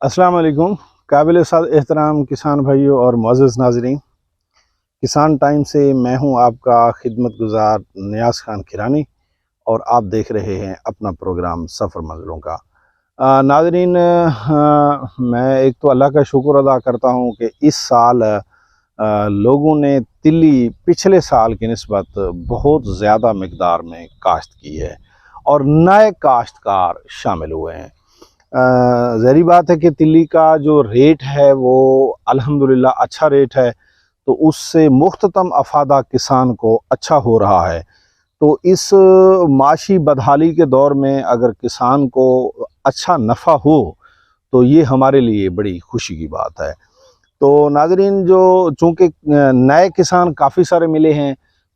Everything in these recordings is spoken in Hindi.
अस्सलाम वालेकुम। काबिल एहतराम किसान भाइयों और मुअज़्ज़ज़ नाज़रीन, किसान टाइम से मैं हूं आपका खिदमतगुज़ार नियाज़ खान किरानी और आप देख रहे हैं अपना प्रोग्राम सफ़र मंज़िलों का। नाज़रीन, मैं एक तो अल्लाह का शुक्र अदा करता हूं कि इस साल लोगों ने तिल्ली पिछले साल की निस्बत बहुत ज़्यादा मिक़दार में काश्त की है और नए काश्तकार शामिल हुए हैं। ज़ाहिर बात है कि तिल्ली का जो रेट है वो अल्हम्दुलिल्लाह अच्छा रेट है, तो उससे मुख्ततम अफ़ादा किसान को अच्छा हो रहा है। तो इस माशी बदहाली के दौर में अगर किसान को अच्छा नफ़ा हो तो ये हमारे लिए बड़ी खुशी की बात है। तो नाज़रीन, जो चूँकि नए किसान काफ़ी सारे मिले हैं,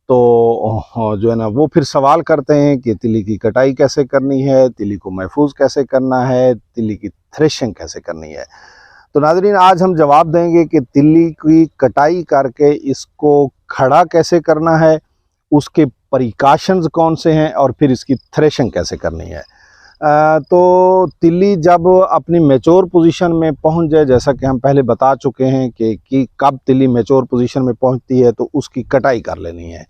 तो जो है ना वो फिर सवाल करते हैं कि तिल्ली की कटाई कैसे करनी है, तिल्ली को महफूज कैसे करना है, तिल्ली की थ्रेशिंग कैसे करनी है। तो नाज़रीन, आज हम जवाब देंगे कि तिल्ली की कटाई करके इसको खड़ा कैसे करना है, उसके प्रिकॉशंस कौन से हैं और फिर इसकी थ्रेशिंग कैसे करनी है। तो तिल्ली जब अपनी मैच्योर पोजीशन में पहुंच जाए, जैसा कि हम पहले बता चुके हैं कि कब तिल्ली मैच्योर पोजीशन में पहुंचती है, तो उसकी कटाई कर लेनी है।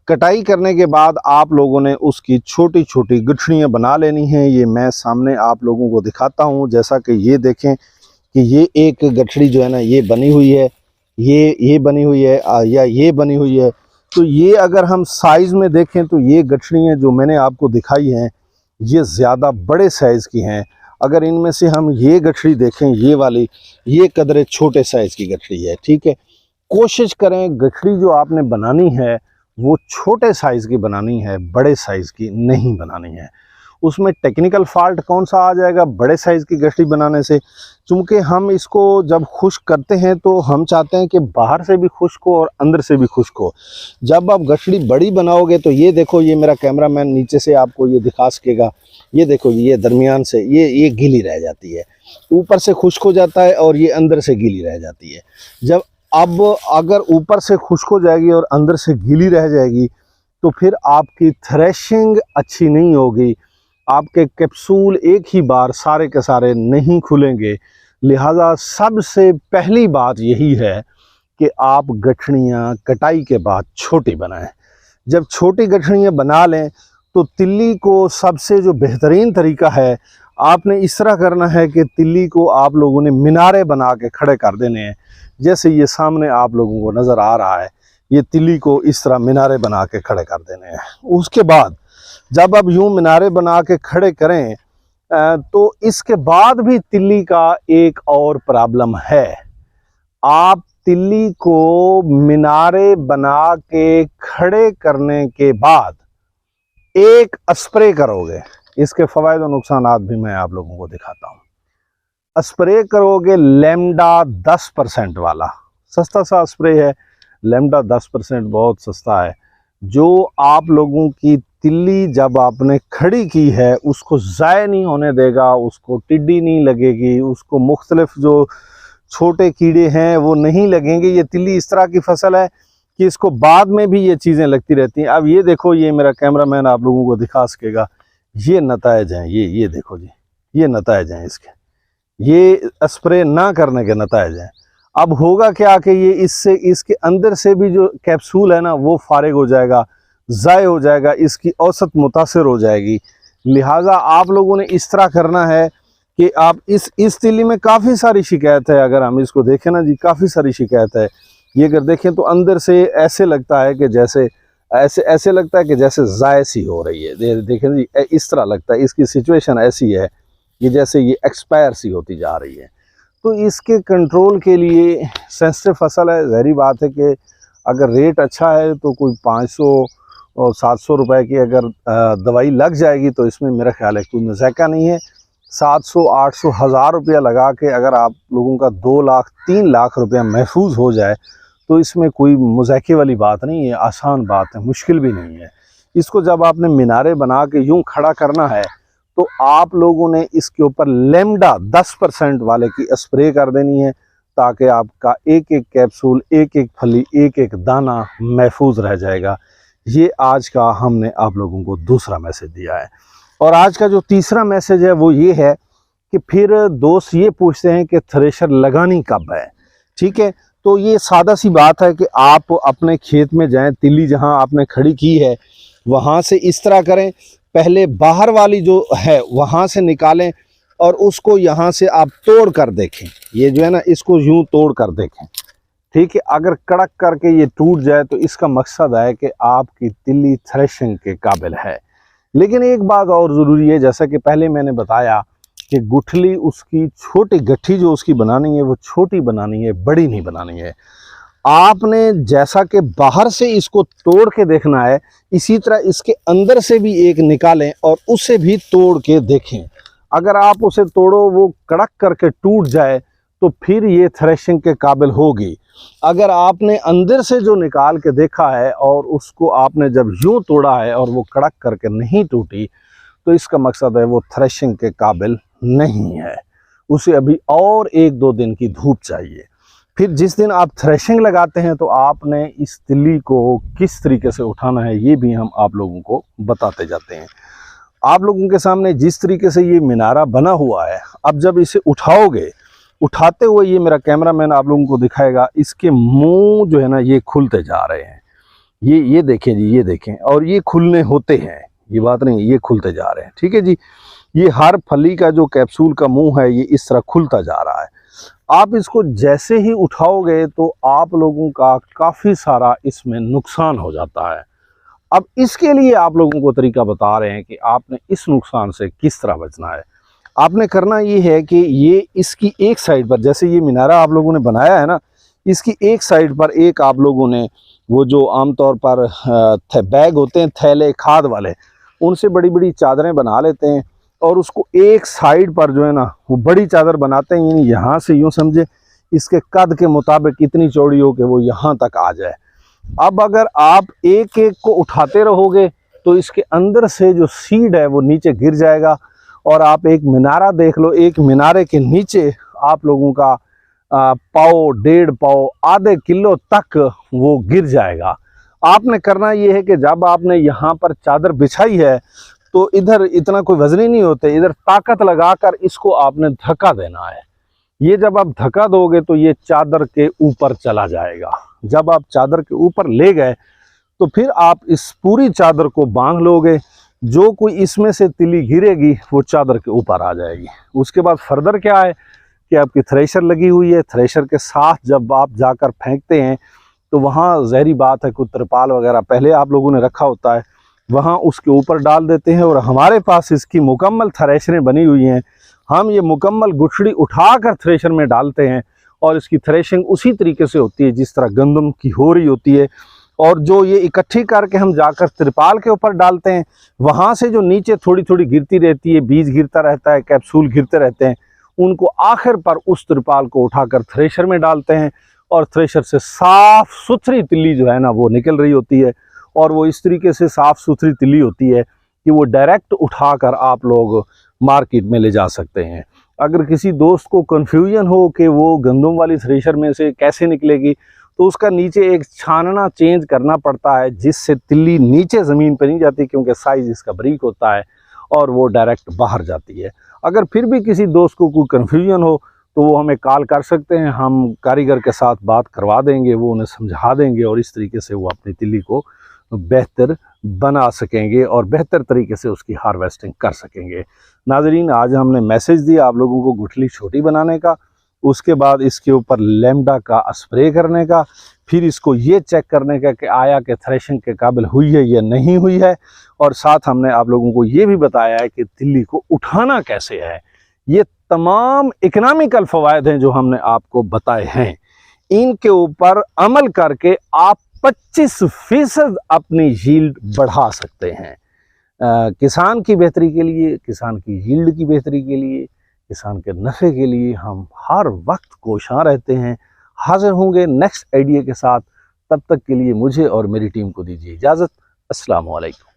कटाई करने के बाद आप लोगों ने उसकी छोटी छोटी गुठलियाँ बना लेनी हैं। ये मैं सामने आप लोगों को दिखाता हूँ। जैसा कि ये देखें कि ये एक गठड़ी जो है ना ये बनी हुई है, ये बनी हुई है या ये बनी हुई है। तो ये अगर हम साइज़ में देखें तो ये गठड़ियाँ जो मैंने आपको दिखाई हैं ये ज़्यादा बड़े साइज़ की हैं। अगर इनमें से हम ये गठड़ी देखें, ये वाली, ये कदरे छोटे साइज़ की गठड़ी है। ठीक है, कोशिश करें गठड़ी जो आपने बनानी है वो छोटे साइज़ की बनानी है, बड़े साइज़ की नहीं बनानी है। उसमें टेक्निकल फॉल्ट कौन सा आ जाएगा बड़े साइज़ की गठड़ी बनाने से, चूँकि हम इसको जब खुश्क करते हैं तो हम चाहते हैं कि बाहर से भी खुश्क हो और अंदर से भी खुश्क हो। जब आप गठड़ी बड़ी बनाओगे तो ये देखो, ये मेरा कैमरामैन नीचे से आपको ये दिखा सकेगा, ये देखो ये दरमियान से ये गीली रह जाती है, ऊपर से खुश्क हो जाता है और ये अंदर से गीली रह जाती है। जब अब अगर ऊपर से खुश्क हो जाएगी और अंदर से गीली रह जाएगी तो फिर आपकी थ्रेशिंग अच्छी नहीं होगी, आपके कैप्सूल एक ही बार सारे के सारे नहीं खुलेंगे। लिहाजा सबसे पहली बात यही है कि आप गठड़ियाँ कटाई के बाद छोटी बनाएं। जब छोटी गठड़ियाँ बना लें तो तिल्ली को सबसे जो बेहतरीन तरीका है, आपने इस तरह करना है कि तिल्ली को आप लोगों ने मीनारे बना के खड़े कर देने हैं। जैसे ये सामने आप लोगों को नज़र आ रहा है, ये तिल्ली को इस तरह मीनारे बना के खड़े कर देने हैं। उसके बाद जब आप यूं मीनारे बना के खड़े करें तो इसके बाद भी तिल्ली का एक और प्रॉब्लम है। आप तिल्ली को मीनारे बना के खड़े करने के बाद एक स्प्रे करोगे, इसके फ़वाइद और नुकसानात भी मैं आप लोगों को दिखाता हूँ। स्प्रे करोगे लेमडा 10% वाला, सस्ता सा स्प्रे है। लेमडा 10% बहुत सस्ता है, जो आप लोगों की तिल्ली जब आपने खड़ी की है उसको ज़ाय नहीं होने देगा, उसको टिड्डी नहीं लगेगी, उसको मुख्तलिफ जो छोटे कीड़े हैं वो नहीं लगेंगे। ये तिल्ली इस तरह की फसल है कि इसको बाद में भी ये चीज़ें लगती रहती हैं। अब ये देखो, ये मेरा कैमरामैन आप लोगों को दिखा सकेगा, ये नतायज हैं, ये देखो जी, ये नतायज हैं इसके, ये स्प्रे ना करने के नतायज हैं। अब होगा क्या कि ये इससे इसके अंदर से भी जो कैप्सूल है ना वो फारिग हो जाएगा, ज़ाय हो जाएगा, इसकी औसत मुतासर हो जाएगी। लिहाजा आप लोगों ने इस तरह करना है कि आप इस तिल्ली में काफ़ी सारी शिकायत है। अगर हम इसको देखें ना जी, काफ़ी सारी शिकायत है। ये अगर देखें तो अंदर से ऐसे लगता है कि जैसे ऐसे लगता है कि जैसे ज़ाय सी हो रही है। देखें जी, इस तरह लगता है, इसकी सिचुएशन ऐसी है कि जैसे ये एक्सपायर सी होती जा रही है। तो इसके कंट्रोल के लिए सेंसिटिव फसल है, ज़ाहिर बात है कि अगर रेट अच्छा है तो कोई 500 और 700 रुपए की अगर दवाई लग जाएगी तो इसमें मेरा ख्याल है कोई मज़ाक़ा नहीं है। 700, 800, 1000 रुपया लगा के अगर आप लोगों का 2 लाख 3 लाख रुपया महफूज हो जाए तो इसमें कोई मज़ाक़े वाली बात नहीं है, आसान बात है, मुश्किल भी नहीं है। इसको जब आपने मीनारे बना के यूँ खड़ा करना है तो आप लोगों ने इसके ऊपर लेमडा 10% वाले की स्प्रे कर देनी है, ताकि आपका एक एक कैप्सूल, एक एक फली, एक एक दाना महफूज रह जाएगा। ये आज का हमने आप लोगों को दूसरा मैसेज दिया है। और आज का जो तीसरा मैसेज है वो ये है कि फिर दोस्त ये पूछते हैं कि थ्रेशर लगानी कब है। ठीक है, तो ये सादा सी बात है कि आप अपने खेत में जाएं, तिल्ली जहां आपने खड़ी की है वहां से इस तरह करें, पहले बाहर वाली जो है वहां से निकालें और उसको यहाँ से आप तोड़ कर देखें। ये जो है ना, इसको यूं तोड़ कर देखें। ठीक है, अगर कड़क करके ये टूट जाए तो इसका मकसद है कि आपकी तिल्ली थ्रेशिंग के काबिल है। लेकिन एक बात और ज़रूरी है, जैसा कि पहले मैंने बताया कि गुठली उसकी छोटी गट्ठी जो उसकी बनानी है वो छोटी बनानी है, बड़ी नहीं बनानी है। आपने जैसा कि बाहर से इसको तोड़ के देखना है, इसी तरह इसके अंदर से भी एक निकालें और उसे भी तोड़ के देखें। अगर आप उसे तोड़ो वो कड़क करके टूट जाए तो फिर ये थ्रेशिंग के काबिल होगी। अगर आपने अंदर से जो निकाल के देखा है और उसको आपने जब यूं तोड़ा है और वो कड़क करके नहीं टूटी, तो इसका मकसद है वो थ्रेशिंग के काबिल नहीं है, उसे अभी और 1-2 दिन की धूप चाहिए। फिर जिस दिन आप थ्रेशिंग लगाते हैं तो आपने इस तिल्ली को किस तरीके से उठाना है ये भी हम आप लोगों को बताते जाते हैं। आप लोगों के सामने जिस तरीके से ये मिनारा बना हुआ है, अब जब इसे उठाओगे, उठाते हुए ये मेरा कैमरामैन आप लोगों को दिखाएगा, इसके मुंह जो है ना ये खुलते जा रहे हैं। ये देखें जी, ये देखें, और ये खुलने होते हैं, ये बात नहीं, ये खुलते जा रहे हैं। ठीक है जी, ये हर फली का जो कैप्सूल का मुंह है ये इस तरह खुलता जा रहा है। आप इसको जैसे ही उठाओगे तो आप लोगों का काफ़ी सारा इसमें नुकसान हो जाता है। अब इसके लिए आप लोगों को तरीका बता रहे हैं कि आपने इस नुकसान से किस तरह बचना है। आपने करना ये है कि ये इसकी एक साइड पर, जैसे ये मिनारा आप लोगों ने बनाया है ना, इसकी एक साइड पर एक आप लोगों ने वो जो आमतौर पर बैग होते हैं थैले खाद वाले, उनसे बड़ी बड़ी चादरें बना लेते हैं और उसको एक साइड पर जो है ना वो बड़ी चादर बनाते हैं, यानी यहाँ से यूँ समझे इसके कद के मुताबिक इतनी चौड़ी हो कि वो यहाँ तक आ जाए। अब अगर आप एक एक को उठाते रहोगे तो इसके अंदर से जो सीड है वो नीचे गिर जाएगा और आप एक मिनारा देख लो, एक मिनारे के नीचे आप लोगों का पाव, 1.5 पाव, आधे किलो तक वो गिर जाएगा। आपने करना ये है कि जब आपने यहाँ पर चादर बिछाई है तो इधर इतना कोई वजनी नहीं होते, इधर ताकत लगाकर इसको आपने धक्का देना है। ये जब आप धक्का दोगे तो ये चादर के ऊपर चला जाएगा। जब आप चादर के ऊपर ले गए तो फिर आप इस पूरी चादर को बांध लोगे, जो कोई इसमें से तिल्ली गिरेगी वो चादर के ऊपर आ जाएगी। उसके बाद फर्दर क्या है कि आपकी थ्रेशर लगी हुई है, थ्रेशर के साथ जब आप जाकर फेंकते हैं तो वहाँ ज़हरी बात है, कोई तिरपाल वगैरह पहले आप लोगों ने रखा होता है, वहाँ उसके ऊपर डाल देते हैं। और हमारे पास इसकी मुकम्मल थ्रेशरें बनी हुई हैं, हम ये मुकम्मल गुठड़ी उठाकर थ्रेशर में डालते हैं और इसकी थ्रेशिंग उसी तरीके से होती है जिस तरह गंदम की हो रही होती है। और जो ये इकट्ठी करके हम जाकर तिरपाल के ऊपर डालते हैं, वहाँ से जो नीचे थोड़ी थोड़ी गिरती रहती है, बीज गिरता रहता है, कैप्सूल गिरते रहते हैं, उनको आखिर पर उस तिरपाल को उठाकर थ्रेशर में डालते हैं और थ्रेशर से साफ़ सुथरी तिल्ली जो है ना वो निकल रही होती है। और वो इस तरीके से साफ़ सुथरी तिल्ली होती है कि वो डायरेक्ट उठाकर आप लोग मार्केट में ले जा सकते हैं। अगर किसी दोस्त को कन्फ्यूजन हो कि वो गंदम वाली थ्रेशर में से कैसे निकलेगी, तो उसका नीचे एक छानना चेंज करना पड़ता है जिससे तिल्ली नीचे ज़मीन पर नहीं जाती, क्योंकि साइज़ इसका बारीक होता है और वो डायरेक्ट बाहर जाती है। अगर फिर भी किसी दोस्त को कोई कन्फ्यूजन हो तो वो हमें कॉल कर सकते हैं, हम कारीगर के साथ बात करवा देंगे, वो उन्हें समझा देंगे और इस तरीके से वो अपनी तिल्ली को बेहतर बना सकेंगे और बेहतर तरीके से उसकी हार्वेस्टिंग कर सकेंगे। नाज़रीन, आज हमने मैसेज दिया आप लोगों को गुठली छोटी बनाने का, उसके बाद इसके ऊपर लैम्डा का स्प्रे करने का, फिर इसको ये चेक करने का कि आया कि थ्रेशिंग के काबिल हुई है या नहीं हुई है, और साथ हमने आप लोगों को ये भी बताया है कि तिल्ली को उठाना कैसे है। ये तमाम इकनॉमिकल फ़वायद हैं जो हमने आपको बताए हैं, इनके ऊपर अमल करके आप 25% अपनी यील्ड बढ़ा सकते हैं। किसान की बेहतरी के लिए, किसान की यील्ड की बेहतरी के लिए, किसान के नफ़े के लिए हम हर वक्त कोशां रहते हैं। हाज़िर होंगे नेक्स्ट आइडिया के साथ, तब तक के लिए मुझे और मेरी टीम को दीजिए इजाज़त। अस्सलामु अलैकुम।